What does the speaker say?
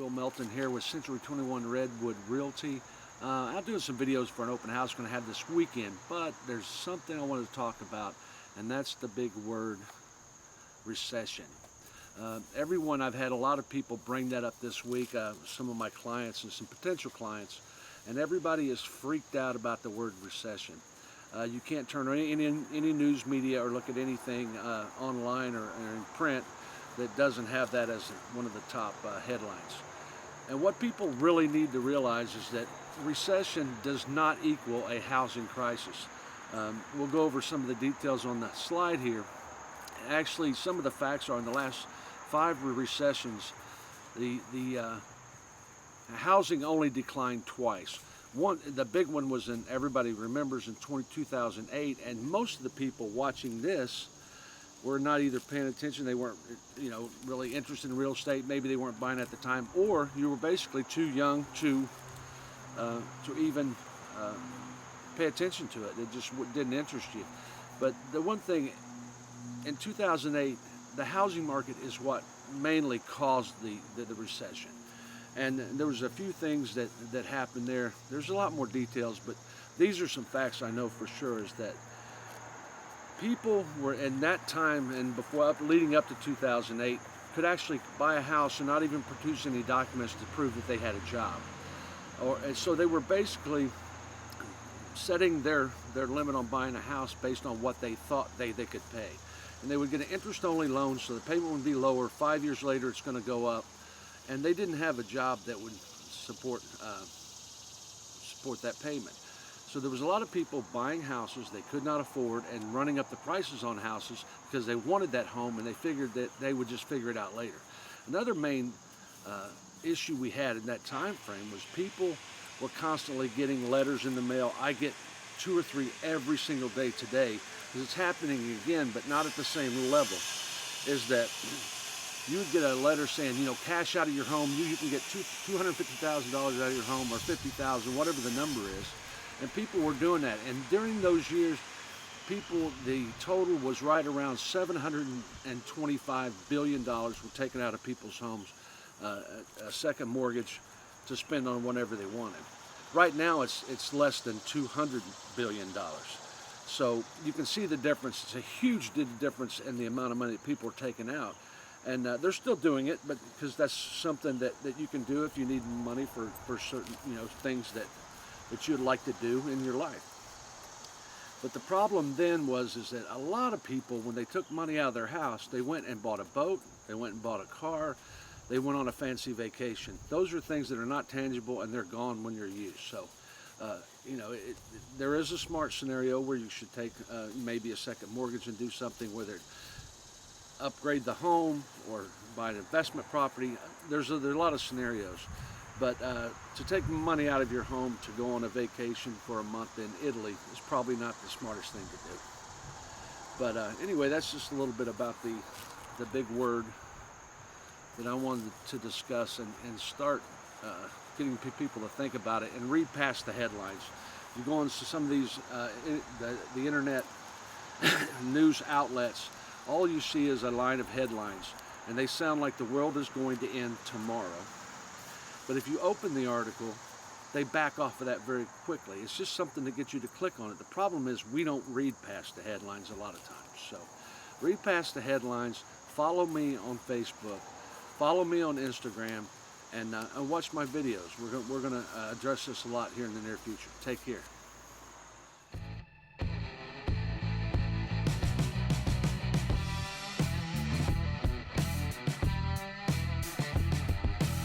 Will Melton here with Century 21 Redwood Realty. I'm doing some videos for an open house going to have this weekend, but there's something I wanted to talk about, and that's the big word, recession. I've had a lot of people bring that up this week, some of my clients and some potential clients, and everybody is freaked out about the word recession. You can't turn on any news media or look at anything online or in print that doesn't have that as one of the top headlines. And what people really need to realize is that recession does not equal a housing crisis. We'll go over some of the details on the slide here. Actually, some of the facts are in the last 5 recessions, the housing only declined twice. The big one was everybody remembers, in 2008, and most of the people watching this were not either paying attention, they weren't really interested in real estate, maybe they weren't buying at the time, or you were basically too young to even pay attention to it. It just didn't interest you. But the one thing, in 2008, the housing market is what mainly caused the recession. And there was a few things that happened there. There's a lot more details, but these are some facts I know for sure, is that people were in that time and leading up to 2008 could actually buy a house and not even produce any documents to prove that they had a job. And so they were basically setting their limit on buying a house based on what they thought they could pay. And they would get an interest-only loan, so the payment would be lower. 5 years later, it's going to go up. And they didn't have a job that would support that payment. So there was a lot of people buying houses they could not afford and running up the prices on houses because they wanted that home and they figured that they would just figure it out later. Another main issue we had in that time frame was people were constantly getting letters in the mail. I get 2 or 3 every single day today, because it's happening again, but not at the same level. Is that you would get a letter saying, cash out of your home. You can get $250,000 out of your home, or $50,000, whatever the number is. And people were doing that. And during those years, the total was right around $725 billion were taken out of people's homes, a second mortgage to spend on whatever they wanted. Right now, it's less than $200 billion. So you can see the difference. It's a huge difference in the amount of money that people are taking out. And they're still doing it, but because that's something that you can do if you need money for certain things that you'd like to do in your life. But the problem then is that a lot of people, when they took money out of their house, they went and bought a boat, they went and bought a car, they went on a fancy vacation. Those are things that are not tangible, and they're gone when you're used. So, there is a smart scenario where you should take maybe a second mortgage and do something, whether upgrade the home or buy an investment property. There's a lot of scenarios. But to take money out of your home to go on a vacation for a month in Italy is probably not the smartest thing to do. But anyway, that's just a little bit about the big word that I wanted to discuss and start getting people to think about it and read past the headlines. You go into some of these the internet news outlets, all you see is a line of headlines, and they sound like the world is going to end tomorrow. But if you open the article, they back off of that very quickly. It's just something to get you to click on it. The problem is we don't read past the headlines a lot of times. So read past the headlines, follow me on Facebook, follow me on Instagram, and watch my videos. We're going to address this a lot here in the near future. Take care.